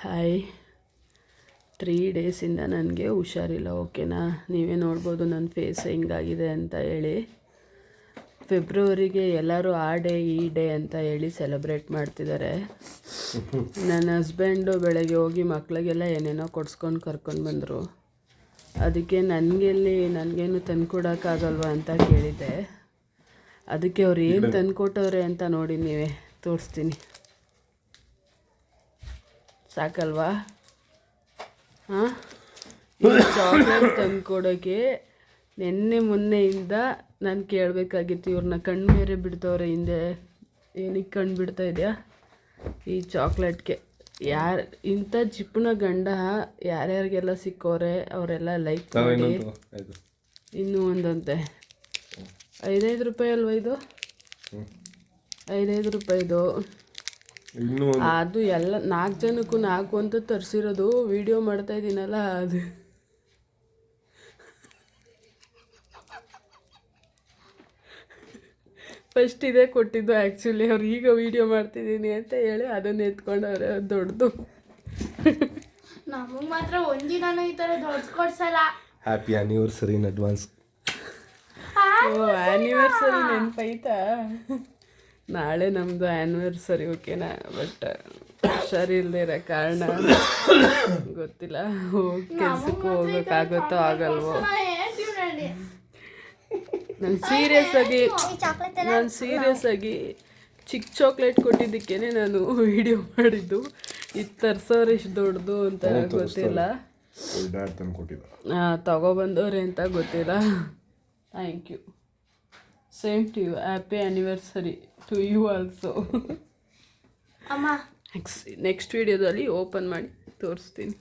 Hi 3 ಡೇಸಿಂದ ನನಗೆ ಹುಷಾರಿಲ್ಲ, ಓಕೆನಾ. ನೀವೇ ನೋಡ್ಬೋದು ನನ್ನ ಫೇಸ್ ಹೆಂಗಾಗಿದೆ ಅಂತ ಹೇಳಿ. ಫೆಬ್ರವರಿಗೆ ಎಲ್ಲರೂ ಆ ಡೇ ಈ ಡೇ ಅಂತ ಹೇಳಿ ಸೆಲೆಬ್ರೇಟ್ ಮಾಡ್ತಿದ್ದಾರೆ. ನನ್ನ ಹಸ್ಬೆಂಡು ಬೆಳಗ್ಗೆ ಹೋಗಿ ಮಕ್ಕಳಿಗೆಲ್ಲ ಏನೇನೋ ಕೊಡ್ಸ್ಕೊಂಡು ಕರ್ಕೊಂಡು ಬಂದರು. ಅದಕ್ಕೆ ನನಗೇನು ತಂದುಕೊಡೋಕ್ಕಾಗಲ್ವ ಅಂತ ಕೇಳಿದ್ದೆ. ಅದಕ್ಕೆ ಅವ್ರು ಏನು ತಂದುಕೊಟ್ಟವ್ರೆ ಅಂತ ನೋಡಿ ನೀವೇ ತೋರಿಸ್ತೀನಿ. ಸಾಕಲ್ವಾ? ಹಾಂ, ಈ ಚಾಕ್ಲೇಟ್ ತಂದುಕೊಡೋಕ್ಕೆ ಮೊನ್ನೆಯಿಂದ ನಾನು ಕೇಳಬೇಕಾಗಿತ್ತು. ಇವ್ರನ್ನ ಕಣ್ಣು ಬೇರೆ ಬಿಡ್ತವ್ರೆ ಹಿಂದೆ. ಏನಕ್ಕೆ ಕಣ್ಣು ಬಿಡ್ತಾ ಇದೆಯಾ? ಈ ಚಾಕ್ಲೇಟ್ಗೆ ಇಂಥ ಜಿಪ್ಪುನ ಗಂಡ ಯಾರ್ಯಾರಿಗೆಲ್ಲ ಸಿಕ್ಕೋರೆ ಅವರೆಲ್ಲ ಲೈಕ್ ಮಾಡಿ. ಇನ್ನೂ ಒಂದಂತೆ 5 ರೂಪಾಯಿ ಅಲ್ವ ಇದು? 5 ರೂಪಾಯಿದು. ಅದು ಎಲ್ಲ 4 ಜನಕ್ಕೂ 4 ಅಂತ ತರಿಸಿರೋದು. ವಿಡಿಯೋ ಮಾಡ್ತಾ ಇದ್ದೀನಲ್ಲ, ಅದು ಫಸ್ಟ್ ಇದೇ ಕೊಟ್ಟಿದ್ದು. ಆ್ಯಕ್ಚುಲಿ ಅವ್ರು ಈಗ ವಿಡಿಯೋ ಮಾಡ್ತಿದ್ದೀನಿ ಅಂತ ಹೇಳಿ ಅದನ್ನು ಎತ್ಕೊಂಡವ್ರೆ ದೊಡ್ಡದು. ನಮಗೆ ಮಾತ್ರ ಒಂದಿನ ಈ ಥರ ದೊಡ್ಡ ಕೊಡ್ಸಲ್ಲ. Happy anniversary in advance. ಓ, ಆ್ಯನಿವರ್ಸರಿ ನೆನಪೈತಾ? ನಾಳೆ ನಮ್ಮದು ಆ್ಯನಿವರ್ಸರಿ, ಓಕೆನಾ. ಬಟ್ ಹುಷಾರಿಲ್ಲದೆ ಇರೋ ಕಾರಣ ಗೊತ್ತಿಲ್ಲ ಕೆಲ್ಸಕ್ಕೆ ಹೋಗೋಕ್ಕಾಗುತ್ತೋ ಆಗಲ್ವೋ. ನಾನು ಸೀರಿಯಸ್ ಆಗಿ ಚಿಕ್ಕ ಚಾಕ್ಲೇಟ್ ಕೊಟ್ಟಿದ್ದಕ್ಕೇ ನಾನು ವಿಡಿಯೋ ಮಾಡಿದ್ದು. ಇದು ತರ್ಸೋರು ಎಷ್ಟು ದೊಡ್ಡದು ಅಂತ ಗೊತ್ತಿಲ್ಲ, ತಗೊಬಂದವ್ರೆ ಅಂತ ಗೊತ್ತಿಲ್ಲ. Thank you. Same to you. Happy anniversary to you also. Next ವಿಡಿಯೋದಲ್ಲಿ ಓಪನ್ ಮಾಡಿ ತೋರಿಸ್ತೀನಿ.